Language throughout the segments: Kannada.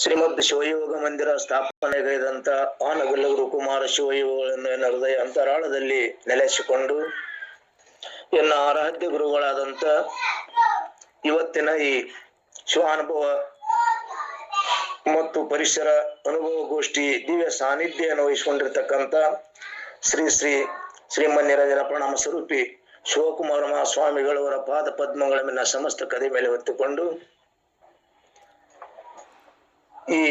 ಶ್ರೀಮದ್ ಶಿವಯೋಗ ಮಂದಿರ ಸ್ಥಾಪನೆಗೈದಂತ ಆನಗಲ್ಲ ಗುರುಕುಮಾರ ಶಿವಯೋಗಗಳನ್ನು ಹೃದಯ ಅಂತರಾಳದಲ್ಲಿ ನೆಲೆಸಿಕೊಂಡು ಎನ್ನ ಆರಾಧ್ಯ ಗುರುಗಳಾದಂತ ಇವತ್ತಿನ ಈ ಶಿವಾನುಭವ ಮತ್ತು ಪರಿಸರ ಅನುಭವ ಗೋಷ್ಠಿ ದಿವ್ಯ ಸಾನ್ನಿಧ್ಯವನ್ನು ವಹಿಸಿಕೊಂಡಿರ್ತಕ್ಕಂಥ ಶ್ರೀಮನ್ನಿರಂಜನ ಪ್ರಣಾಮ ಸ್ವರೂಪಿ ಶಿವಕುಮಾರ ಮಹಾಸ್ವಾಮಿಗಳವರ ಪಾದ ಪದ್ಮಗಳ ಮೇಲೆ ಸಮಸ್ತ ಕದೆ ಮೇಲೆ ಹೊತ್ತುಕೊಂಡು ಈ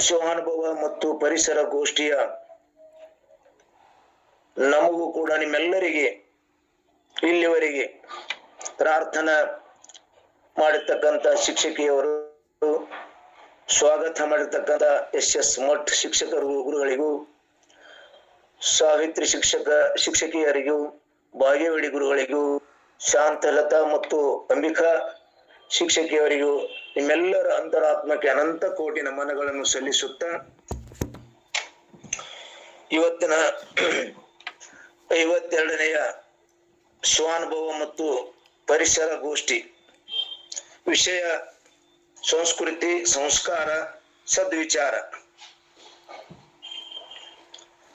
ಶಿವಾನುಭವ ಮತ್ತು ಪರಿಸರ ಗೋಷ್ಠಿಯ ನಮಗೂ ಕೂಡ ನಿಮ್ಮೆಲ್ಲರಿಗೆ ಇಲ್ಲಿವರೆಗೆ ಪ್ರಾರ್ಥನಾ ಮಾಡಿರ್ತಕ್ಕಂಥ ಶಿಕ್ಷಕಿಯವರು, ಸ್ವಾಗತ ಮಾಡಿರ್ತಕ್ಕಂಥ SS ಮಠ್ ಶಿಕ್ಷಕರು ಗುರುಗಳಿಗೂ, ಸಾವಿತ್ರಿ ಶಿಕ್ಷಕಿಯರಿಗೂ, ಭಾಗ್ಯವಾಡಿ ಗುರುಗಳಿಗೂ, ಶಾಂತಲತಾ ಮತ್ತು ಅಂಬಿಕಾ ಶಿಕ್ಷಕಿಯವರಿಗೂ ನಿಮ್ಮೆಲ್ಲರ ಅಂತರಾತ್ಮಕ್ಕೆ ಅನಂತ ಕೋಟಿ ನಮನಗಳನ್ನು ಸಲ್ಲಿಸುತ್ತಾ ಇವತ್ತಿನ 52ನೆಯ ಶಿವಾನುಭವ ಮತ್ತು ಪರಿಸರ ಗೋಷ್ಠಿ ವಿಷಯ ಸಂಸ್ಕೃತಿ, ಸಂಸ್ಕಾರ, ಸದ್ವಿಚಾರ.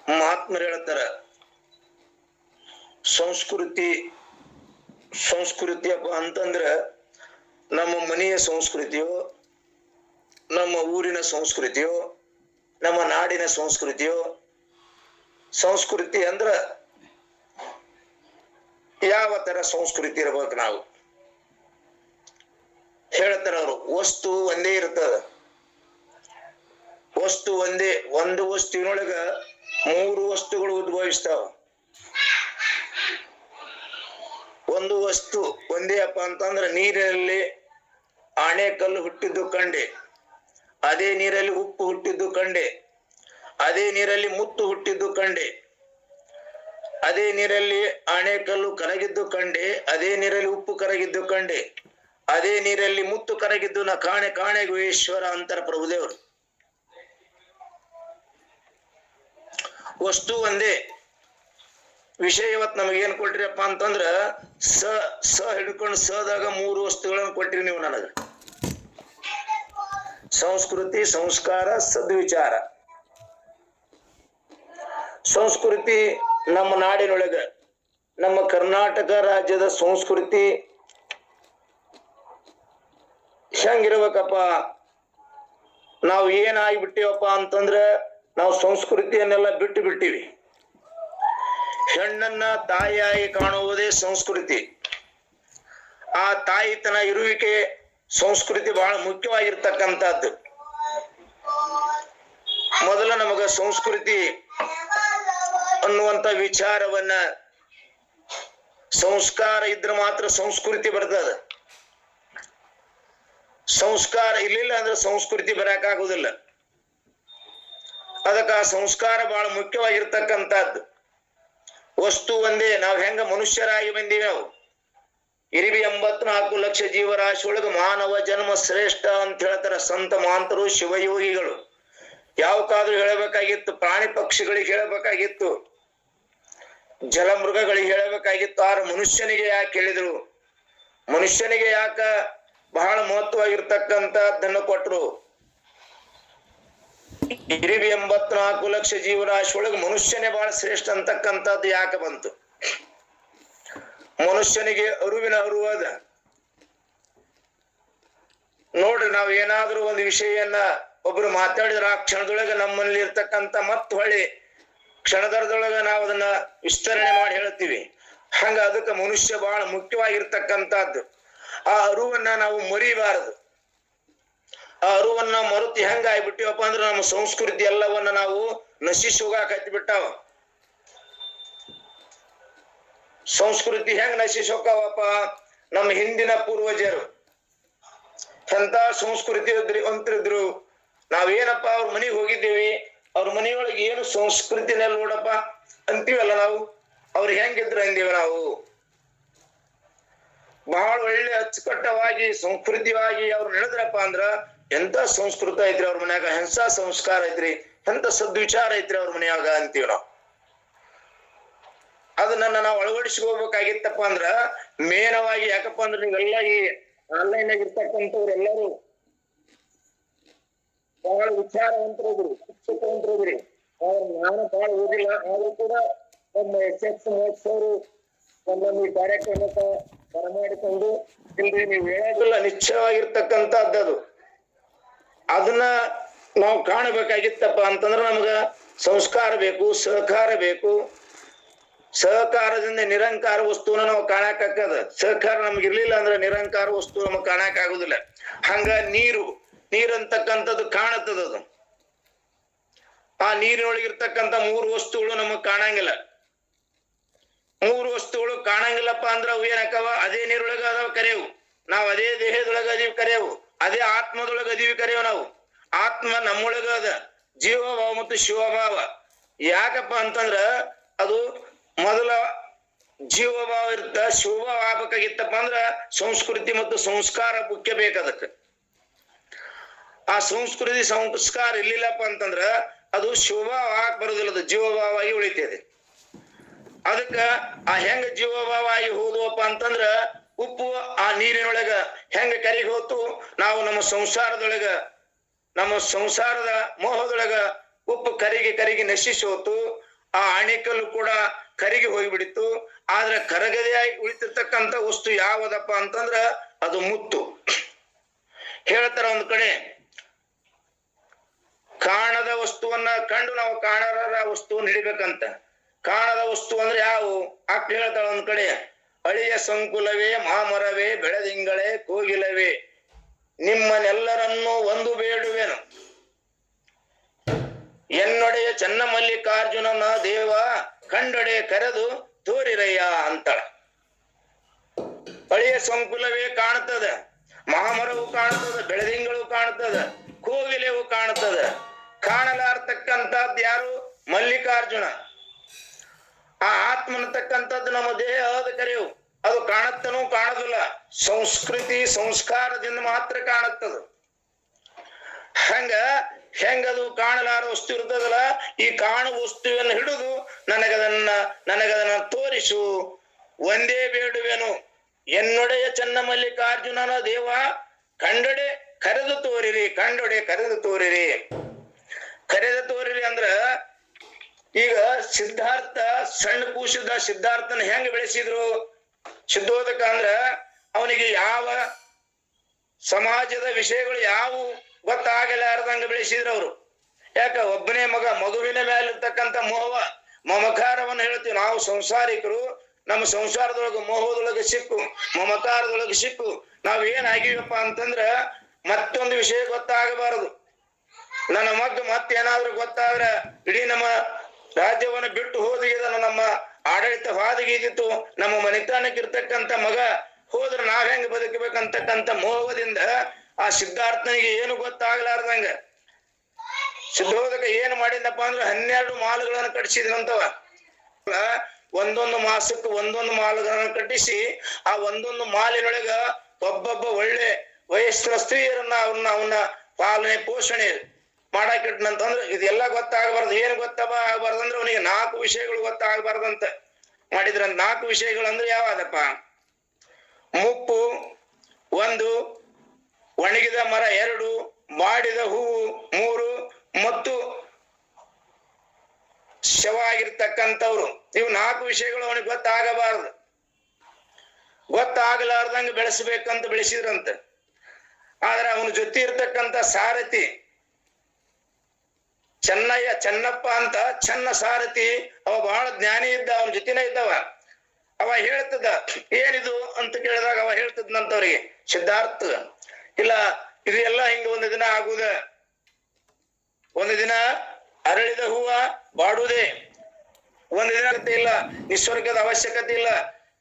ಮಹಾತ್ಮರು ಹೇಳ್ತಾರ, ಸಂಸ್ಕೃತಿಯಪ್ಪ ಅಂತಂದ್ರ ನಮ್ಮ ಮನೆಯ ಸಂಸ್ಕೃತಿಯೋ, ನಮ್ಮ ಊರಿನ ಸಂಸ್ಕೃತಿಯೋ, ನಮ್ಮ ನಾಡಿನ ಸಂಸ್ಕೃತಿಯೋ. ಸಂಸ್ಕೃತಿ ಅಂದ್ರ ಯಾವ ತರ ಸಂಸ್ಕೃತಿ ಇರ್ಬೇಕು ನಾವು ಹೇಳ್ತಾರ ಅವರು. ವಸ್ತು ಒಂದೇ ಇರ್ತದ, ವಸ್ತು ಒಂದೇ. ಒಂದು ವಸ್ತುವಿನೊಳಗ 3 ವಸ್ತುಗಳು ಉದ್ಭವಿಸ್ತಾವ. ಒಂದು ವಸ್ತು ಒಂದೇ ಅಪ್ಪ ಅಂತಂದ್ರ ನೀರಿನಲ್ಲಿ ಆಣೆಕಲ್ಲು ಹುಟ್ಟಿದ್ದು ಕಂಡೆ, ಅದೇ ನೀರಲ್ಲಿ ಉಪ್ಪು ಹುಟ್ಟಿದ್ದು ಕಂಡೆ, ಅದೇ ನೀರಲ್ಲಿ ಮುತ್ತು ಹುಟ್ಟಿದ್ದು ಕಂಡೆ, ಅದೇ ನೀರಲ್ಲಿ ಆಣೆಕಲ್ಲು ಕರಗಿದ್ದು ಕಂಡೆ, ಅದೇ ನೀರಲ್ಲಿ ಉಪ್ಪು ಕರಗಿದ್ದು ಕಂಡೆ, ಅದೇ ನೀರಲ್ಲಿ ಮುತ್ತು ಕರಗಿದ್ದು ನ ಕಾಣೆ ಕಾಣೆ ಗುಹೇಶ್ವರ ಅಂತರ ಪ್ರಭುದೇವರು. ವಸ್ತು ಒಂದೇ. ವಿಷಯ ಇವತ್ತು ನಮಗೇನ್ ಕೊಟ್ರಿಯಪ್ಪ ಅಂತಂದ್ರ ಸ ಹಿಡ್ಕೊಂಡು ಸದಾಗ 3 ವಸ್ತುಗಳನ್ನು ಕೊಟ್ಟಿರಿ ನೀವು ನನಗ. ಸಂಸ್ಕೃತಿ, ಸಂಸ್ಕಾರ, ಸದ್ವಿಚಾರ. ಸಂಸ್ಕೃತಿ ನಮ್ಮ ನಾಡಿನೊಳಗ, ನಮ್ಮ ಕರ್ನಾಟಕ ರಾಜ್ಯದ ಸಂಸ್ಕೃತಿ ಹೆಂಗಿರ್ಬೇಕಪ್ಪ? ನಾವು ಏನಾಗ್ಬಿಟ್ಟಿವಪ್ಪ ಅಂತಂದ್ರ ನಾವು ಸಂಸ್ಕೃತಿಯನ್ನೆಲ್ಲ ಬಿಟ್ಟು ಬಿಟ್ಟಿವಿ. ಹೆಣ್ಣನ್ನ ತಾಯಿಯಾಗಿ ಕಾಣುವುದೇ ಸಂಸ್ಕೃತಿ. ಆ ತಾಯಿತನ ಇರುವಿಕೆ ಸಂಸ್ಕೃತಿ ಬಹಳ ಮುಖ್ಯವಾಗಿರ್ತಕ್ಕಂಥದ್ದು. ಮೊದಲ ನಮಗ ಸಂಸ್ಕೃತಿ ಅನ್ನುವಂತ ವಿಚಾರವನ್ನ, ಸಂಸ್ಕಾರ ಇದ್ರೆ ಮಾತ್ರ ಸಂಸ್ಕೃತಿ ಬರ್ತದ. ಸಂಸ್ಕಾರ ಇರ್ಲಿಲ್ಲ ಅಂದ್ರೆ ಸಂಸ್ಕೃತಿ ಬರಕಾಗುದಿಲ್ಲ. ಅದಕ್ಕ ಆ ಸಂಸ್ಕಾರ ಬಹಳ ಮುಖ್ಯವಾಗಿರ್ತಕ್ಕಂಥದ್ದು. ವಸ್ತು ಒಂದೇ. ನಾವ್ ಹೆಂಗ ಮನುಷ್ಯರಾಗಿ ಬಂದೀವಿ, ನಾವು ಇರಿವಿ 84 ಲಕ್ಷ ಜೀವರಾಶಿ ಒಳಗ ಮಾನವ ಜನ್ಮ ಶ್ರೇಷ್ಠ ಅಂತ ಹೇಳ್ತಾರ ಸಂತ ಮಾಂತರು, ಶಿವಯೋಗಿಗಳು. ಯಾವಕ್ಕಾದ್ರೂ ಹೇಳಬೇಕಾಗಿತ್ತು, ಪ್ರಾಣಿ ಪಕ್ಷಿಗಳಿಗೆ ಹೇಳಬೇಕಾಗಿತ್ತು, ಜಲಮೃಗಗಳಿಗೆ ಹೇಳಬೇಕಾಗಿತ್ತು. ಆದ್ರೆ ಮನುಷ್ಯನಿಗೆ ಯಾಕೆ ಹೇಳಿದ್ರು? ಮನುಷ್ಯನಿಗೆ ಯಾಕ ಬಹಳ ಮಹತ್ವವಾಗಿರ್ತಕ್ಕಂಥದ್ದನ್ನು ಕೊಟ್ರು? ಇರಿವಿ 84 ಲಕ್ಷ ಜೀವರಾಶಿ ಒಳಗೆ ಮನುಷ್ಯನೇ ಬಹಳ ಶ್ರೇಷ್ಠ ಅಂತಕ್ಕಂಥದ್ದು ಯಾಕೆ ಬಂತು? ಮನುಷ್ಯನಿಗೆ ಅರಿವಿನ ಅರಿವಾದ. ನೋಡ್ರಿ, ನಾವ್ ಏನಾದ್ರೂ ಒಂದು ವಿಷಯವನ್ನ ಒಬ್ರು ಮಾತಾಡಿದ್ರ ಆ ಕ್ಷಣದೊಳಗ ನಮ್ಮಲ್ಲಿ ಇರ್ತಕ್ಕಂಥ ಮತ್ ಹೊಳ್ಳಿ ಕ್ಷಣದೊಳಗ ನಾವು ಅದನ್ನ ವಿಸ್ತರಣೆ ಮಾಡಿ ಹೇಳ್ತೀವಿ. ಹಂಗ ಅದಕ್ಕೆ ಮನುಷ್ಯ ಬಹಳ ಮುಖ್ಯವಾಗಿರ್ತಕ್ಕಂಥದ್ದು. ಆ ಅರಿವನ್ನ ನಾವು ಮರಿಬಾರದು. ಆ ಅರಿವನ್ನ ಮರುತಿ ಹೆಂಗ ಆಗ್ಬಿಟ್ಟಿವಪ್ಪ ಅಂದ್ರೆ ನಮ್ಮ ಸಂಸ್ಕೃತಿ ಎಲ್ಲವನ್ನ ನಾವು ನಶಿಸಿ ಹೋಗಾಕ ಹತ್ತಿ ಬಿಟ್ಟಾವ. ಸಂಸ್ಕೃತಿ ಹೆಂಗ್ ನಶಿಸಿ ಹೋಗ್ತಾವಪ್ಪ? ನಮ್ಮ ಹಿಂದಿನ ಪೂರ್ವಜರು ಎಂತ ಸಂಸ್ಕೃತಿ ಅಂತಿದ್ರು. ನಾವೇನಪ್ಪ ಅವ್ರ ಮನೆಗೆ ಹೋಗಿದ್ದೀವಿ, ಅವ್ರ ಮನೆಯೊಳಗೆ ಏನು ಸಂಸ್ಕೃತಿನಲ್ಲಿ ನೋಡಪ್ಪ ಅಂತೀವಲ್ಲ ನಾವು. ಅವ್ರು ಹೆಂಗಿದ್ರು ಅಂದೀವಿ ನಾವು. ಬಹಳ ಒಳ್ಳೆ ಅಚ್ಚುಕಟ್ಟವಾಗಿ ಸಂಸ್ಕೃತಿಯಾಗಿ ಅವ್ರು ನಡೆದ್ರಪ್ಪ ಅಂದ್ರ ಎಂತ ಸಂಸ್ಕೃತ ಐತ್ರಿ ಅವ್ರ ಮನ್ಯಾಗ, ಎಂತ ಸಂಸ್ಕಾರ ಐತ್ರಿ, ಎಂತ ಸದ್ವಿಚಾರ ಐತ್ರಿ ಅವ್ರ ಮನ್ಯಾಗ ಅಂತೀವಿ ನಾವು. ಅದನ್ನ ನಾವು ಅಳವಡಿಸ್ಕೋಬೇಕಾಗಿತ್ತಪ್ಪ ಅಂದ್ರ ಮೇನವಾಗಿ. ಯಾಕಪ್ಪ ಅಂದ್ರೆ ನೀವೆಲ್ಲ ಈ ಆನ್ಲೈನ್ ಆಗಿ ಇರ್ತಕ್ಕಂಥವ್ರು ಎಲ್ಲರೂ ಬಹಳ ವಿಚಾರವಂತರಿದ್ರಿ, ಶಿಕ್ಷಕವಂತರಿದ್ರಿ. ನಾನು ಬಹಳ ಓದಿಲ್ಲ, ಆದ್ರೂ ಕೂಡ ನಮ್ಮ SS ಮಹೋತ್ಸವರು ಒಂದೊಂದು ಈ ಕಾರ್ಯಕ್ರಮಕ್ಕೆ ಬರಮಾಡಿಕೊಂಡು ಇಲ್ರಿ ನೀವು ಹೇಳೋದಿಲ್ಲ ನಿಶ್ಚಯವಾಗಿರ್ತಕ್ಕಂಥದ್ದು. ಅದನ್ನ ನಾವು ಕಾಣಬೇಕಾಗಿತ್ತಪ್ಪ ಅಂತಂದ್ರೆ ನಮ್ಗ ಸಂಸ್ಕಾರ ಬೇಕು, ಸಹಕಾರ ಬೇಕು. ಸಹಕಾರದಿಂದ ನಿರಂಕಾರ ವಸ್ತುವನ್ನ ನಾವು ಕಾಣಕ್ಕಾಗದ. ಸಹಕಾರ ನಮ್ಗೆ ಇರ್ಲಿಲ್ಲ ಅಂದ್ರೆ ನಿರಂಕಾರ ವಸ್ತು ನಮಗ್ ಕಾಣಕ್ ಆಗುದಿಲ್ಲ. ಹಂಗ ನೀರಂತಕ್ಕಂಥದ್ದು ಕಾಣತ್ತದದು. ಆ ನೀರಿನೊಳಗಿರ್ತಕ್ಕಂಥ 3 ವಸ್ತುಗಳು ನಮಗ್ ಕಾಣಂಗಿಲ್ಲ. 3 ವಸ್ತುಗಳು ಕಾಣಂಗಿಲ್ಲಪ್ಪ ಅಂದ್ರ ಅವು ಏನಕ್ಕವ? ಅದೇ ನೀರೊಳಗ ಅದಾವ ಕರೆಯವು. ನಾವು ಅದೇ ದೇಹದೊಳಗ ಅದೀವಿ ಕರೆಯವು. ಅದೇ ಆತ್ಮದೊಳಗ ಅದೀವಿ ಕರೆಯವು. ನಾವು ಆತ್ಮ ನಮ್ಮೊಳಗ ಅದ. ಜೀವಭಾವ ಮತ್ತು ಶಿವಭಾವ. ಯಾಕಪ್ಪ ಅಂತಂದ್ರ ಅದು ಮೊದಲ ಜೀವಭಾವ ಇರ್ತ, ಶಿವಭಾವ ಆಗ್ಬೇಕಾಗಿತ್ತಪ್ಪ ಅಂದ್ರ ಸಂಸ್ಕೃತಿ ಮತ್ತು ಸಂಸ್ಕಾರ ಮುಖ್ಯ ಬೇಕದಕ್ಕೆ. ಆ ಸಂಸ್ಕೃತಿ ಸಂಸ್ಕಾರ ಇರ್ಲಿಲ್ಲಪ್ಪ ಅಂತಂದ್ರ ಅದು ಶಿವಭಾವ ಆಗಿ ಬರುದಿಲ್ಲ, ಅದು ಜೀವಭಾವ ಆಗಿ ಉಳಿತದೆ. ಅದಕ್ಕ ಆ ಹೆಂಗ ಜೀವಭಾವ ಆಗಿ ಹೋದ್ವಪ್ಪ ಅಂತಂದ್ರ ಉಪ್ಪು ಆ ನೀರಿನೊಳಗ ಹೆಂಗ ಕರಿಗಿ ಹೋತು, ನಾವು ನಮ್ಮ ಸಂಸಾರದ ಮೋಹದೊಳಗ ಉಪ್ಪು ಕರಿಗಿ ನಶಿಸಿ ಹೋತು. ಆ ಆಣೆಕಲ್ಲು ಕೂಡ ಕರಿಗಿ ಹೋಗಿಬಿಡಿತು. ಆದ್ರೆ ಕರಗದೆಯಾಗಿ ಉಳಿತಿರ್ತಕ್ಕಂಥ ವಸ್ತು ಯಾವದಪ್ಪ ಅಂತಂದ್ರ ಅದು ಮುತ್ತು. ಹೇಳ್ತಾರ ಒಂದ್ ಕಡೆ, ಕಾಣದ ವಸ್ತುವನ್ನ ಕಂಡು ನಾವು ಕಾಣದ ವಸ್ತುವನ್ನ ಹಿಡಿಬೇಕಂತ. ಕಾಣದ ವಸ್ತು ಅಂದ್ರೆ ಯಾವು ಅಕ್ಕ ಹೇಳ್ತಾಳ ಒಂದ್ ಕಡೆ, ಅಳಿಯ ಸಂಕುಲವೇ, ಮಾಮರವೇ, ಬೆಳೆದಿಂಗಳೇ, ಕೋಗಿಲವೇ, ನಿಮ್ಮನೆಲ್ಲರನ್ನೂ ಒಂದು ಬೇಡುವೆನು, ಎನ್ನೊಡೆಯ ಚನ್ನಮಲ್ಲಿಕಾರ್ಜುನನ ದೇವ, ಕಂಡೊಡೆ ಕರೆದು ತೋರಿರಯ್ಯ ಅಂತಾಳ. ಅಳಿಯ ಸಂಕುಲವೇ ಕಾಣ್ತದ, ಮಾಮರವು ಕಾಣ್ತದ, ಬೆಳೆದಿಂಗಳು ಕಾಣ್ತದ, ಕೋಗಿಲೆವು ಕಾಣ್ತದ. ಕಾಣಲಾರ್ತಕ್ಕಂಥದ್ದು ಯಾರು? ಮಲ್ಲಿಕಾರ್ಜುನ. ಆ ಆತ್ಮನತಕ್ಕಂಥದ್ದು ನಮ್ಮ ದೇಹದ ಕರೆಯವು. ಅದು ಕಾಣತ್ತನೂ ಕಾಣದಿಲ್ಲ, ಸಂಸ್ಕೃತಿ ಸಂಸ್ಕಾರದಿಂದ ಮಾತ್ರ ಕಾಣುತ್ತದ. ಹೆಂಗದು ಕಾಣಲಾರ ವಸ್ತು ಇರ್ತದಲ್ಲ, ಈ ಕಾಣುವ ವಸ್ತುವನ್ನು ಹಿಡಿದು ನನಗದನ್ನ ತೋರಿಸು, ಒಂದೇ ಬೇಡುವೆನು, ಎನ್ನೊಡೆಯ ಚನ್ನಮಲ್ಲಿಕಾರ್ಜುನನ ದೇವ, ಕಂಡೊಡೆ ಕರೆದು ತೋರಿರಿ, ಕಂಡೊಡೆ ಕರೆದು ತೋರಿರಿ. ಕರೆದು ತೋರಿರಿ ಅಂದ್ರ, ಈಗ ಸಿದ್ಧಾರ್ಥ ಸಣ್ಣ ಕೂಸಿದ ಸಿದ್ಧಾರ್ಥನ ಹೆಂಗ ಬೆಳೆಸಿದ್ರು? ಸಿದ್ಧೋದಕ ಅಂದ್ರ ಅವನಿಗೆ ಯಾವ ಸಮಾಜದ ವಿಷಯಗಳು ಯಾವ ಗೊತ್ತಾಗಲಾರ್ದಂಗ ಬೆಳೆಸಿದ್ರು ಅವರು. ಯಾಕ? ಒಬ್ಬನೇ ಮಗುವಿನ ಮೇಲಿರ್ತಕ್ಕಂಥ ಮಮಕಾರವನ್ನು ಹೇಳ್ತೀವಿ ನಾವು. ಸಂಸಾರಿಕರು ನಮ್ಮ ಸಂಸಾರದೊಳಗ ಮೋಹದೊಳಗೆ ಸಿಕ್ಕು, ಮಮಕಾರದೊಳಗೆ ಸಿಕ್ಕು ನಾವ್ ಏನಾಗಿವಪ್ಪ ಅಂತಂದ್ರ ಮತ್ತೊಂದು ವಿಷಯ ಗೊತ್ತಾಗಬಾರದು. ನನ್ನ ಮತ್ತೇನಾದ್ರೂ ಗೊತ್ತಾದ್ರ ಇಡೀ ನಮ್ಮ ರಾಜ್ಯವನ್ನ ಬಿಟ್ಟು ಹೋದಿಗಿದ ನಮ್ಮ ಆಡಳಿತ ಹಾದಿಗಿದ್ದಿತ್ತು, ನಮ್ಮ ಮನೆತನಕ್ಕಿರ್ತಕ್ಕಂಥ ಮಗ ಹೋದ್ರೆ ನಾವ್ ಹೆಂಗ್ ಬದುಕಬೇಕಂತಕ್ಕಂಥ ಮೋಹದಿಂದ ಆ ಸಿದ್ಧಾರ್ಥನಿಗೆ ಏನು ಗೊತ್ತಾಗಲಾರ್ದಂಗ ಸಿದ್ಧೋದಕ ಏನ್ ಮಾಡಿದಪ್ಪ ಅಂದ್ರೆ 12 ಮಾಲುಗಳನ್ನು ಕಟ್ಟಿಸಿದ್ರಂತವ. ಒಂದೊಂದು ಮಾಸಕ್ಕೆ ಒಂದೊಂದು ಮಾಲುಗಳನ್ನು ಕಟ್ಟಿಸಿ ಆ ಒಂದೊಂದು ಮಾಲಿನೊಳಗ ಒಬ್ಬೊಬ್ಬ ಒಳ್ಳೆ ವಯಸ್ಸಿನ ಸ್ತ್ರೀಯರನ್ನ ಅವನ್ನ ಪಾಲನೆ ಪೋಷಣೆ ಮಾಡಾಕಿಟ್ನಂತಂದ್ರೆ ಇದೆಲ್ಲ ಗೊತ್ತಾಗಬಾರ್ದು. ಏನು ಗೊತ್ತಾಗಬಾರ್ದಂದ್ರೆ ಅವನಿಗೆ 4 ವಿಷಯಗಳು ಗೊತ್ತಾಗಬಾರ್ದಂತ ಮಾಡಿದ್ರ. 4 ವಿಷಯಗಳಂದ್ರೆ ಯಾವದಪ್ಪ? ಮುಪ್ಪು 1, ಒಣಗಿದ ಮರ 2, ಮಾಡಿದ ಹೂವು 3 ಮತ್ತು ಶವ ಆಗಿರ್ತಕ್ಕಂಥವ್ರು. ಇವು 4 ವಿಷಯಗಳು ಅವನಿಗೆ ಗೊತ್ತಾಗಬಾರದು. ಗೊತ್ತಾಗಲಾರ್ದಂಗ ಬೆಳೆಸಬೇಕಂತ ಬೆಳೆಸಿದ್ರಂತ. ಆದ್ರೆ ಅವನ ಜೊತೆ ಇರ್ತಕ್ಕಂಥ ಸಾರಥಿ ಚೆನ್ನಪ್ಪ ಅಂತ ಚೆನ್ನ ಸಾರಥಿ, ಅವ ಬಹಳ ಜ್ಞಾನಿ ಇದ್ದ, ಅವನ ಜೊತೆನೇ ಇದ್ದವ. ಅವ ಹೇಳ್ತದ, ಏನಿದು ಅಂತ ಕೇಳಿದಾಗ ಅವ ಹೇಳ್ತದ್ನಂತವ್ರಿಗೆ ಸಿದ್ಧಾರ್ಥ, ಇಲ್ಲ ಇದು ಎಲ್ಲ ಹಿಂಗ ಒಂದು ದಿನ ಆಗುದ, ಒಂದು ದಿನ ಅರಳಿದ ಹೂವ ಬಾಡುವುದೇ, ಒಂದು ದಿನ ಇಲ್ಲ, ನಿಸ್ವರ್ಗದ ಅವಶ್ಯಕತೆ ಇಲ್ಲ,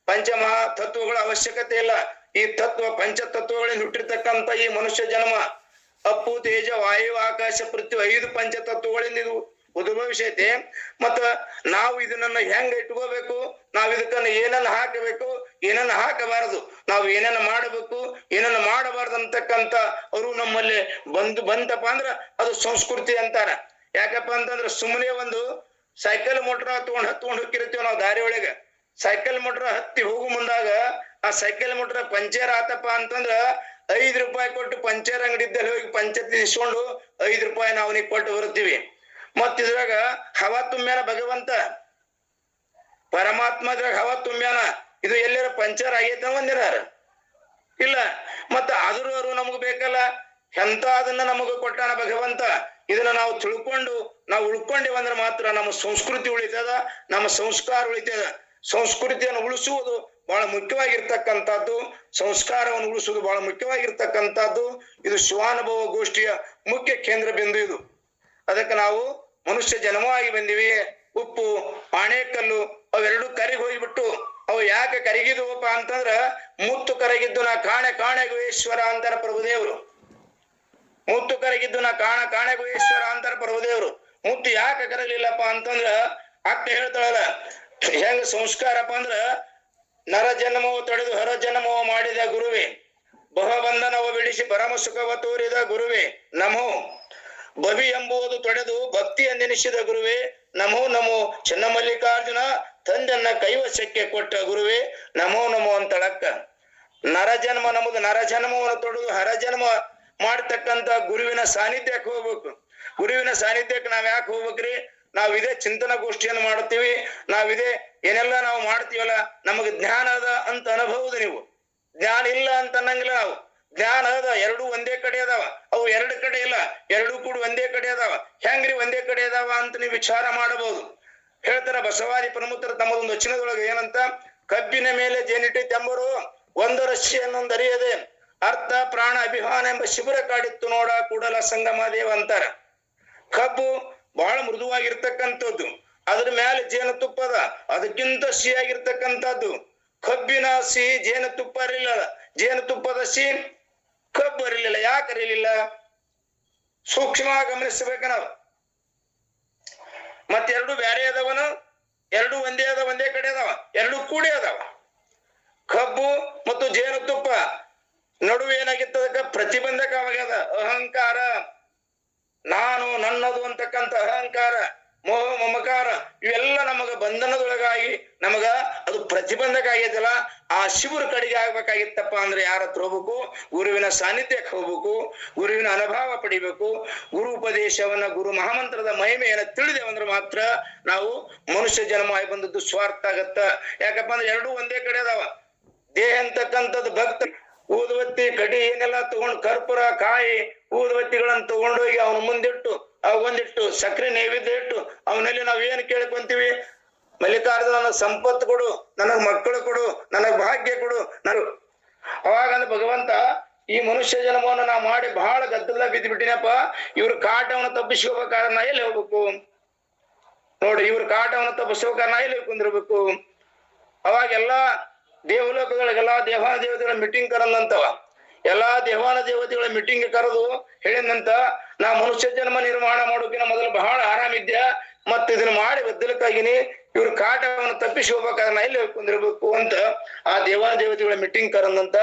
ಪಂಚಮಹಾ ತತ್ವಗಳ ಅವಶ್ಯಕತೆ ಇಲ್ಲ. ಈ ಪಂಚತತ್ವಗಳಿಂದ ಹುಟ್ಟಿರ್ತಕ್ಕಂಥ ಈ ಮನುಷ್ಯ ಜನ್ಮ ಅಪ್ಪು ತೇಜ ವಾಯು ಆಕಾಶ ಪೃಥ್ವಿ 5 ಪಂಚತತ್ವಗಳಿಂದ ಇದು ಉದ್ಭವಿಸೈತೆ. ಮತ್ತ ನಾವು ಇದನ್ನ ಹೆಂಗ ಇಟ್ಕೋಬೇಕು, ನಾವ್ ಇದಕ್ಕನ್ನ ಏನನ್ನ ಹಾಕಬೇಕು, ಏನನ್ನ ಹಾಕಬಾರದು, ನಾವು ಏನನ್ನ ಮಾಡಬೇಕು, ಏನನ್ನ ಮಾಡಬಾರ್ದು ಅಂತಕ್ಕಂಥ ಅವರು ನಮ್ಮಲ್ಲಿ ಬಂತಪ್ಪ ಅಂದ್ರ ಅದು ಸಂಸ್ಕೃತಿ ಅಂತಾರ. ಯಾಕಪ್ಪ ಅಂತಂದ್ರ ಸುಮ್ಮನೆ ಒಂದು ಸೈಕಲ್ ಮೋಟ್ರ ಹತ್ಕೊಂಡು ಹೋಗಿರ್ತೀವಿ ನಾವು ದಾರಿ ಒಳಗ. ಸೈಕಲ್ ಮೋಟ್ರ ಹತ್ತಿ ಹೋಗು ಮುಂದಾಗ ಆ ಸೈಕಲ್ ಮೋಟ್ರ ಪಂಚರ್ ಆತಪ್ಪ ಅಂತಂದ್ರ 5 ರೂಪಾಯಿ ಕೊಟ್ಟು ಪಂಚರ್ ಅಂಗಡಿ ಇದ್ದಲ್ಲಿ ಹೋಗಿ ಪಂಚರ್ ಇಸ್ಕೊಂಡು 5 ರೂಪಾಯಿ ನಾವು ಅವನಿಗೆ ಕೊಟ್ಟು ಬರ್ತೀವಿ. ಮತ್ ಇದ್ರಾಗ ಹವಾ ತುಂಬ್ಯಾನ ಭಗವಂತ ಪರಮಾತ್ಮ, ಇದ್ರಾಗ ಹವಾ ತುಂಬ್ಯಾನ. ಇದು ಎಲ್ಲರ ಪಂಚರ್ ಆಗೈತ ಒಂದಿರಾರ ಇಲ್ಲ. ಮತ್ತ ಆದ್ರೂ ನಮಗ್ ಬೇಕಲ್ಲ, ಎಂತ ಅದನ್ನ ನಮಗ ಕೊಟ್ಟಾನ ಭಗವಂತ. ಇದನ್ನ ನಾವು ತಿಳ್ಕೊಂಡು ನಾವು ಉಳ್ಕೊಂಡಿವಂದ್ರೆ ಮಾತ್ರ ನಮ್ಮ ಸಂಸ್ಕೃತಿ ಉಳಿತದ, ನಮ್ಮ ಸಂಸ್ಕಾರ ಉಳಿತದ. ಸಂಸ್ಕೃತಿಯನ್ನು ಉಳಿಸುವುದು ಬಹಳ ಮುಖ್ಯವಾಗಿರ್ತಕ್ಕಂಥದ್ದು, ಸಂಸ್ಕಾರವನ್ನು ಉಳಿಸುವುದು ಬಹಳ ಮುಖ್ಯವಾಗಿರ್ತಕ್ಕಂಥದ್ದು. ಇದು ಶಿವಾನುಭವ ಗೋಷ್ಠಿಯ ಮುಖ್ಯ ಕೇಂದ್ರ ಬಿಂದು ಇದು. ಅದಕ್ಕೆ ನಾವು ಮನುಷ್ಯ ಜನ್ಮವಾಗಿ ಬಂದಿವಿ. ಉಪ್ಪು ಆಣೆಕಲ್ಲು ಅವೆರಡು ಕರಿಗಿ ಹೋಗ್ಬಿಟ್ಟು ಅವು ಯಾಕೆ ಕರಗಿದ್ವಪ್ಪ ಅಂತಂದ್ರ, ಮುತ್ತು ಕರಗಿದ್ದು ನಾ ಕಾಣೆಗುವೇಶ್ವರ ಅಂತಾರ ಪ್ರಭುದೇವರು. ಮುತ್ತು ಕರಗಿದ್ದು ನಾ ಕಾಣೆಗುವೇಶ್ವರ ಅಂತಾರ ಪ್ರಭುದೇವರು. ಮುತ್ತು ಯಾಕೆ ಕರಗಲಿಲ್ಲಪ್ಪ ಅಂತಂದ್ರ ಅಕ್ಕ ಹೇಳ್ತಾಳಲ್ಲ, ಹೆಂಗ ಸಂಸ್ಕಾರಪ್ಪ ಅಂದ್ರ ನರ ಜನ್ಮವ ತೊಡೆದು ಹರ ಜನ್ಮವ ಮಾಡಿದ ಗುರುವೇ, ಬಹಬಂಧನವ ಬಿಡಿಸಿ ಪರಮ ಸುಖವ ತೋರಿದ ಗುರುವೇ ನಮೋ. ಬವಿ ಎಂಬುವುದು ತೊಡೆದು ಭಕ್ತಿಯನ್ನೆನಿಸಿದ ಗುರುವೇ ನಮೋ ನಮೋ. ಚನ್ನಮಲ್ಲಿಕಾರ್ಜುನ ತಂದನ್ನ ಕೈವಶಕ್ಕೆ ಕೊಟ್ಟ ಗುರುವೇ ನಮೋ ನಮೋ ಅಂತಳಕ್ಕ. ನರಜನ್ಮ ನಮ್ಮದು, ನರಜನ್ಮವನ್ನು ತೊಡೆದು ಹರಜನ್ಮ ಮಾಡ್ತಕ್ಕಂತ ಗುರುವಿನ ಸಾನ್ನಿಧ್ಯಕ್ಕೆ ಹೋಗ್ಬೇಕು. ಗುರುವಿನ ಸಾನ್ನಿಧ್ಯಕ್ಕೆ ನಾವ್ ಯಾಕೆ ಹೋಗ್ಬೇಕ್ರಿ? ನಾವ್ ಇದೇ ಚಿಂತನ ಗೋಷ್ಠಿಯನ್ನು ಮಾಡ್ತೀವಿ, ನಾವಿದೇ ಏನೆಲ್ಲ ನಾವು ಮಾಡ್ತೀವಲ್ಲ, ನಮಗ್ ಜ್ಞಾನ ಅದ ಅಂತ ಅನುಭವದ ನೀವು. ಜ್ಞಾನ ಇಲ್ಲ ಅಂತ ಅನ್ನಂಗಿಲ್ಲ ನಾವು. ಜ್ಞಾನ ಅದ, ಎರಡೂ ಒಂದೇ ಕಡೆ ಅದಾವ. ಅವು ಎರಡು ಕಡೆ ಇಲ್ಲ, ಎರಡೂ ಕೂಡ ಒಂದೇ ಕಡೆ ಅದಾವ. ಹೆಂಗ್ರಿ ಒಂದೇ ಕಡೆ ಅದಾವ ಅಂತ ನೀವು ವಿಚಾರ ಮಾಡಬಹುದು. ಹೇಳ್ತಾರ ಬಸವಾದಿ ಪ್ರಮುಖರು ತಮ್ಮದೊಂದು ವಚನದೊಳಗೆ ಏನಂತ, ಕಬ್ಬಿನ ಮೇಲೆ ಜೇನಿಟ್ಟಿದ್ದೆಂಬರು ಒಂದು ರಶ್ಯನ್ನೊಂದು ಅರಿಯದೆ ಅರ್ಥ ಪ್ರಾಣ ಅಭಿಮಾನ ಎಂಬ ಶಿಬಿರ ಕಾಡಿತ್ತು ನೋಡ ಕೂಡಲ ಸಂಗಮ ದೇವ ಅಂತಾರ. ಕಬ್ಬು ಬಹಳ ಮೃದುವಾಗಿರ್ತಕ್ಕಂಥದ್ದು, ಅದ್ರ ಮೇಲೆ ಜೇನುತುಪ್ಪದ ಅದಕ್ಕಿಂತ ಸಿಹಿಯಾಗಿರ್ತಕ್ಕಂಥದ್ದು. ಕಬ್ಬಿನ ಸಿಹಿ ಜೇನುತುಪ್ಪ ಅರಿಲಿಲ್ಲ, ಜೇನುತುಪ್ಪದ ಸಿಹಿ ಕಬ್ಬು ಅರಿಲಿಲ್ಲ. ಯಾಕೆ ಅರಿಲಿಲ್ಲ? ಸೂಕ್ಷ್ಮ ಗಮನಿಸಬೇಕ ನಾವು. ಮತ್ತೆರಡು ಬ್ಯಾರೆ ಅದಾವನು, ಎರಡು ಒಂದೇ ಅದಾವ, ಒಂದೇ ಕಡೆ ಅದಾವ, ಎರಡು ಕೂಡಿ ಅದಾವ. ಕಬ್ಬು ಮತ್ತು ಜೇನುತುಪ್ಪ ನಡುವೆ ಏನಾಗಿತ್ತದಕ್ಕ ಪ್ರತಿಬಂಧಕವಾಗ್ಯದ ಅಹಂಕಾರ, ನಾನು ನನ್ನದು ಅಂತಕ್ಕಂಥ ಅಹಂಕಾರ, ಮೋಹ ಮಮಕಾರ, ಇವೆಲ್ಲ ನಮಗ ಬಂಧನದೊಳಗಾಗಿ ನಮಗ ಅದು ಪ್ರತಿಬಂಧಕ ಆಗೈತಲ್ಲ. ಆ ಶಿವರ ಕಡೆಗೆ ಆಗ್ಬೇಕಾಗಿತ್ತಪ್ಪ ಅಂದ್ರೆ ಯಾರ ಹತ್ರ ಹೋಗ್ಬೇಕು? ಗುರುವಿನ ಸಾನ್ನಿಧ್ಯಕ್ಕೆ ಹೋಗ್ಬೇಕು, ಗುರುವಿನ ಅನುಭವ ಪಡಿಬೇಕು. ಗುರು ಉಪದೇಶವನ್ನ, ಗುರು ಮಹಾಮಂತ್ರದ ಮಹಿಮೆಯನ್ನ ತಿಳಿದೇವಂದ್ರೆ ಮಾತ್ರ ನಾವು ಮನುಷ್ಯ ಜನ್ಮ ಆಗಿ ಬಂದದ್ದು ಸ್ವಾರ್ಥ ಆಗತ್ತ. ಯಾಕಪ್ಪ ಅಂದ್ರೆ ಎರಡೂ ಒಂದೇ ಕಡೆ ಅದಾವ. ದೇಹ ಅಂತಕ್ಕಂಥದ್ದು ಭಕ್ತ ಊದುಬತ್ತಿ ಕಡಿ ಏನೆಲ್ಲ ತಗೊಂಡು, ಕರ್ಪೂರ ಕಾಯಿ ಊದುಬತ್ತಿಗಳನ್ನ ತಗೊಂಡೋಗಿ ಅವನ ಮುಂದಿಟ್ಟು ಒಂದಿಟ್ಟು ಸಕ್ಕರೆ ನೈವೇದ್ಯ ಇಟ್ಟು ಅವನಲ್ಲಿ ನಾವ್ ಏನ್ ಕೇಳ್ಕೊಂತೀವಿ? ಮಲ್ಲಿಕಾರ್ಜುನ ನನಗ್ ಸಂಪತ್ತು ಕೊಡು, ನನಗ್ ಮಕ್ಕಳು ಕೊಡು, ನನಗ್ ಭಾಗ್ಯ ಕೊಡು. ಅವಾಗಂದ ಭಗವಂತ ಈ ಮನುಷ್ಯ ಜನ್ಮವನ್ನು ನಾ ಮಾಡಿ ಬಹಳ ಗದ್ದಲ ಬಿದ್ದು ಬಿಟ್ಟಿನಪ್ಪ, ಇವ್ರ ಕಾಟವನ್ನು ತಪ್ಪಿಸ್ಕೋಬೇಕಾದ್ರೆ ನಾ ಎಲ್ಲಿ ಹೋಗ್ಬೇಕು ನೋಡ್ರಿ? ಇವ್ರ ಕಾಟವನ್ನು ತಪ್ಪಿಸ್ಕೋಬೇಕಾದ್ರೆ ನಾ ಎಲ್ಲಿ ಕುಂದಿರ್ಬೇಕು? ಅವಾಗೆಲ್ಲಾ ದೇವಲೋಕಗಳಿಗೆಲ್ಲಾ ದೇವಾನ ದೇವತೆಗಳ ಮೀಟಿಂಗ್ ಕರಂದಂತವ. ಎಲ್ಲಾ ದೇವಾನ ದೇವತೆಗಳ ಮೀಟಿಂಗ್ ಕರೆದು ಹೇಳಿದಂತ, ನಾ ಮನುಷ್ಯ ಜನ್ಮ ನಿರ್ಮಾಣ ಮಾಡೋಕಿನ ಮೊದಲು ಬಹಳ ಆರಾಮಿದ್ಯಾ, ಮತ್ತ ಇದನ್ನ ಮಾಡಿ ಬದ್ದಲಕ್ಕಾಗಿನಿ, ಇವ್ರ ಕಾಟವನ್ನು ತಪ್ಪಿಸಿ ಹೋಗ್ಬೇಕಾದ್ರೆ ನಾ ಎಲ್ಲಿ ಕುಂದಿರ್ಬೇಕು ಅಂತ ಆ ದೇವಾನ ದೇವತೆಗಳ ಮೀಟಿಂಗ್ ಕರಂದಂತ.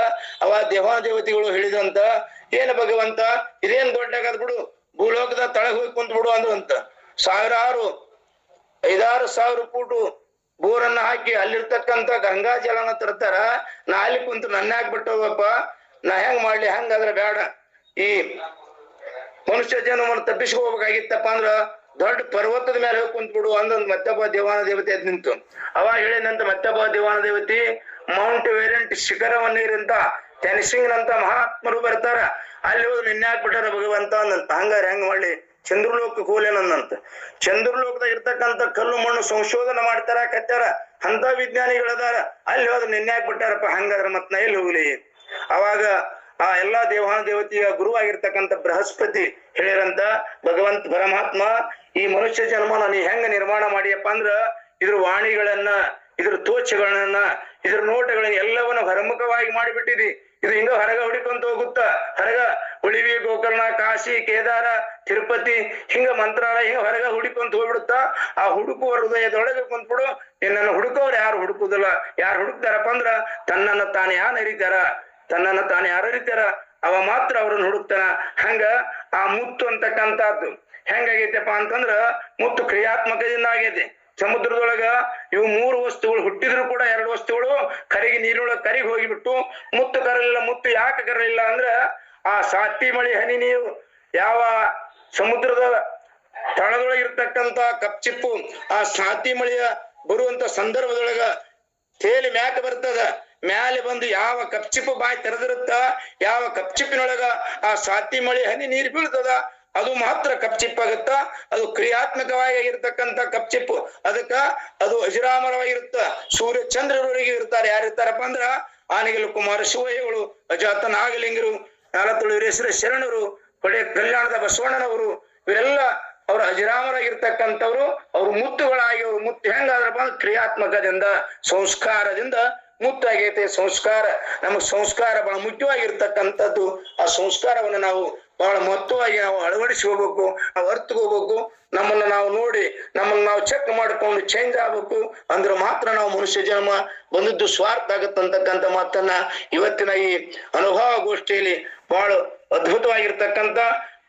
ಅವ ದೇವಾನ ದೇವತೆಗಳು ಹೇಳಿದಂತ, ಏನ ಭಗವಂತ ಇದೇನ್ ದೊಡ್ಡಾಗದ್ ಬಿಡು, ಭೂಲೋಕದ ತಳಗ್ ಹೋಗಿ ಕುಂತ ಬಿಡು ಅಂದ್ರಂತ. 5,000 ಫೂಟು ಬೋರನ್ನ ಹಾಕಿ ಅಲ್ಲಿರ್ತಕ್ಕಂಥ ಗಂಗಾ ಜಲನ ತರ್ತಾರ. ನಾ ಅಲ್ಲಿ ಕುಂತು ನನ್ನ ಹಾಕ್ಬಿಟ್ಟವಪ್ಪ, ನಾ ಹೆಂಗ್ ಮಾಡ್ಲಿ? ಹಂಗಾದ್ರೆ ಬೇಡ, ಈ ಮನುಷ್ಯ ಜನ್ಮವನ್ನು ತಪ್ಪಿಸ್ಕೋಬೇಕಾಗಿತ್ತಪ್ಪ ಅಂದ್ರ ದೊಡ್ಡ ಪರ್ವತದ ಮೇಲೆ ಹೋಗಿ ಕುಂತ್ ಬಿಡು ಅಂದಂದ್ ಮತ್ತೊಬ್ಬ ದೇವಾನ ದೇವತೆ ಅದ್ ನಿಂತು. ಅವಾಗ ಹೇಳಿದಂತ ಮತ್ತೊಬ್ಬ ದೇವಾನ ದೇವತೆ, ಮೌಂಟ್ ವೇರಿಯಂಟ್ ಶಿಖರವನ್ನೇರಿಂತ ತೆನಿಸಿಂಗ್ ನಂತ ಮಹಾತ್ಮರು ಬರ್ತಾರ, ಅಲ್ಲಿ ಹೋಗಿ ನಿನ್ನೆ ಹಾಕ್ಬಿಟ್ಟಾರ ಭಗವಂತ ಅಂದಂತ. ಹಂಗಾರೆ ಹೆಂಗ್ ಮಾಡ್ಲಿ? ಚಂದ್ರಲೋಕಕ್ಕೆ ಹೋಲೇನಂತ. ಚಂದ್ರಲೋಕದಾಗ ಇರ್ತಕ್ಕಂಥ ಕಲ್ಲು ಮಣ್ಣು ಸಂಶೋಧನೆ ಮಾಡ್ತಾರ ಕತ್ತಾರ, ಅಂತ ವಿಜ್ಞಾನಿಗಳದಾರ, ಅಲ್ಲಿ ಹೋದ್ರೆ ನಿನ್ನೆ ಹಾಕ್ಬಿಟ್ಟಾರಪ್ಪ. ಹಂಗಾದ್ರೆ ಮತ್ ನಾ ಎಲ್ಲಿ ಹೋಗ್ಲಿ? ಅವಾಗ ಆ ಎಲ್ಲಾ ದೇವಾನ ದೇವತೆಯ ಗುರುವಾಗಿರ್ತಕ್ಕಂಥ ಬೃಹಸ್ಪತಿ ಹೇಳಿರಂತ, ಭಗವಂತ ಪರಮಾತ್ಮ ಈ ಮನುಷ್ಯ ಜನ್ಮನ ನೀ ಹೆಂಗ ನಿರ್ಮಾಣ ಮಾಡಿಯಪ್ಪ ಅಂದ್ರ, ಇದ್ರ ವಾಣಿಗಳನ್ನ, ಇದ್ರ ತೋಚಗಳನ್ನ, ಇದ್ರ ನೋಟಗಳನ್ನ ಎಲ್ಲವನ್ನ ಹೊರಮುಖವಾಗಿ ಮಾಡಿಬಿಟ್ಟಿದಿ. ಇದು ಹಿಂಗ ಹೊರಗ ಹುಡಿಕೊಂತ ಹೋಗುತ್ತ, ಹೊರಗ ಉಳಿವಿ, ಗೋಕರ್ಣ, ಕಾಶಿ, ಕೇದಾರ, ತಿರುಪತಿ, ಹಿಂಗ ಮಂತ್ರಾಲಯ, ಹಿಂಗ ಹೊರಗ ಹುಡಿಕೊಂತ ಹೋಗ್ಬಿಡುತ್ತ. ಆ ಹುಡುಕುವ ಹೃದಯದೊಳಗೆ ಕುಂತ್ಬಿಡು. ನಿನ್ನನ್ನು ಹುಡುಕೋರು ಯಾರು ಹುಡುಕುದಿಲ್ಲ. ಯಾರು ಹುಡುಕ್ತಾರಪ್ಪ ಅಂದ್ರ ತನ್ನನ್ನು ತಾನು ಯಾರು ಅರಿತಾರ, ತನ್ನನ್ನು ತಾನು ಯಾರು ಅರಿತಾರ ಅವ ಮಾತ್ರ ಅವ್ರನ್ನ ಹುಡುಕ್ತಾನ. ಹಂಗ ಆ ಮುತ್ತು ಅಂತಕ್ಕಂಥದ್ದು ಹೆಂಗಾಗೈತೆಪ್ಪ ಅಂತಂದ್ರ, ಮುತ್ತು ಕ್ರಿಯಾತ್ಮಕದಿಂದ ಆಗೈತೆ. ಸಮುದ್ರದೊಳಗ ಇವು 3 ವಸ್ತುಗಳು ಹುಟ್ಟಿದ್ರು ಕೂಡ 2 ವಸ್ತುಗಳು ಕರಿಗೆ ನೀರೊಳಗೆ ಕರಿಗೆ ಹೋಗಿಬಿಟ್ಟು ಮುತ್ತು ಕರಲಿಲ್ಲ. ಮುತ್ತು ಯಾಕೆ ಕರಲಿಲ್ಲ ಅಂದ್ರ, ಆ ಸಾತಿ ಮಳಿ ಹನಿ ನೀರು ಯಾವ ಸಮುದ್ರದ ತಳದೊಳಗಿರ್ತಕ್ಕಂತ ಕಪ್ಚಿಪ್ಪು ಆ ಸಾತಿ ಮಳೆಯ ಬರುವಂತ ಸಂದರ್ಭದೊಳಗ ತೇಲಿ ಮ್ಯಾಕ ಬರ್ತದ. ಮ್ಯಾಲೆ ಬಂದು ಯಾವ ಕಪ್ಚಿಪ್ಪು ಬಾಯಿ ತೆರೆದಿರುತ್ತ, ಯಾವ ಕಪ್ಚಿಪ್ಪಿನೊಳಗ ಆ ಸಾತಿ ಮಳೆ ಹನಿ ನೀರು ಬೀಳ್ತದ, ಅದು ಮಾತ್ರ ಕಪ್ಚಿಪ್ಪಾಗತ್ತ. ಅದು ಕ್ರಿಯಾತ್ಮಕವಾಗಿ ಇರ್ತಕ್ಕಂಥ ಕಪ್ಚಿಪ್ಪು. ಅದಕ್ಕ ಅದು ಅಜರಾಮರವಾಗಿರುತ್ತ. ಸೂರ್ಯ ಚಂದ್ರರವರೆಗೆ ಇರ್ತಾರೆ. ಯಾರಿರ್ತಾರಪ್ಪ ಅಂದ್ರ ಆನೆಗಲ್ ಕುಮಾರ ಶಿವಯ್ಯಗಳು, ಅಜಾತ ನಾಗಲಿಂಗರು, ನಾಲತುಳು ವೀರೇಶ್ವರ ಶರಣರು, ಕೊಡೆ ಕಲ್ಯಾಣದ ಬಸವಣ್ಣನವರು, ಇವರೆಲ್ಲ ಅವ್ರ ಅಜರಾಮರಾಗಿರ್ತಕ್ಕಂಥವ್ರು. ಅವ್ರು ಮುತ್ತುಗಳಾಗಿ, ಅವ್ರು ಮುತ್ತು ಹೆಂಗಾದ್ರಪ್ಪ ಅಂದ್ರೆ ಕ್ರಿಯಾತ್ಮಕದಿಂದ, ಸಂಸ್ಕಾರದಿಂದ ಮುತ್ತಾಗೈತೆ. ಸಂಸ್ಕಾರ, ನಮಗ್ ಸಂಸ್ಕಾರ ಬಹಳ ಮುಖ್ಯವಾಗಿರ್ತಕ್ಕಂಥದ್ದು. ಆ ಸಂಸ್ಕಾರವನ್ನು ನಾವು ಬಹಳ ಮಹತ್ವವಾಗಿ ನಾವು ಅಳವಡಿಸ್ಕೋಬೇಕು, ನಾವು ಅರ್ಥಕೋಬೇಕು. ನಮ್ಮನ್ನ ನಾವು ನೋಡಿ, ನಮ್ಮನ್ನ ನಾವು ಚೆಕ್ ಮಾಡ್ಕೊಂಡು ಚೇಂಜ್ ಆಗ್ಬೇಕು. ಅಂದ್ರೆ ಮಾತ್ರ ನಾವು ಮನುಷ್ಯ ಜನ್ಮ ಬಂದದ್ದು ಸ್ವಾರ್ಥ ಆಗತ್ತಂತಕ್ಕಂಥ ಮಾತನ್ನ ಇವತ್ತಿನ ಈ ಅನುಭವ ಗೋಷ್ಠಿಯಲ್ಲಿ ಬಹಳ ಅದ್ಭುತವಾಗಿರ್ತಕ್ಕಂಥ,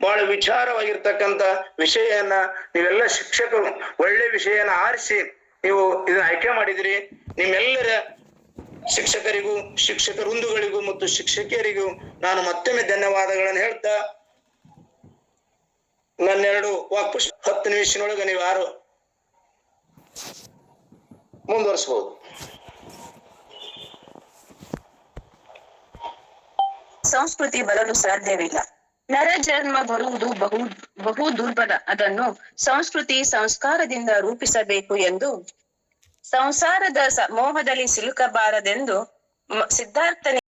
ಬಹಳ ವಿಚಾರವಾಗಿರ್ತಕ್ಕಂಥ ವಿಷಯನ್ನ ನೀವೆಲ್ಲ ಶಿಕ್ಷಕರು ಒಳ್ಳೆ ವಿಷಯನ ಆರಿಸಿ ನೀವು ಇದನ್ನ ಆಯ್ಕೆ ಮಾಡಿದಿರಿ. ನಿಮ್ಮೆಲ್ಲರ ಶಿಕ್ಷಕರಿಗೂ, ಶಿಕ್ಷಕ ವೃಂದಗಳಿಗೂ ಮತ್ತು ಶಿಕ್ಷಕಿಯರಿಗೂ ನಾನು ಮತ್ತೊಮ್ಮೆ ಧನ್ಯವಾದಗಳನ್ನು ಹೇಳ್ತಾ, ನನ್ನೆರಡು ವಾಕ್ಪುಷ್ಪ 10 ನಿಮಿಷನೊಳಗೆ ನೀವು ಯಾರು ಮುಂದುವರಿಸಬಹುದು. ಸಂಸ್ಕೃತಿ ಬರಲು ಸಾಧ್ಯವಿಲ್ಲ. ನರ ಜನ್ಮ ಬರುವುದು ಬಹು ದುರ್ಬಲ. ಅದನ್ನು ಸಂಸ್ಕೃತಿ ಸಂಸ್ಕಾರದಿಂದ ರೂಪಿಸಬೇಕು ಎಂದು, ಸಂಸಾರದ ಮೋಹದಲ್ಲಿ ಸಿಲುಕಬಾರದೆಂದು ಸಿದ್ಧಾರ್ಥನಿಗೆ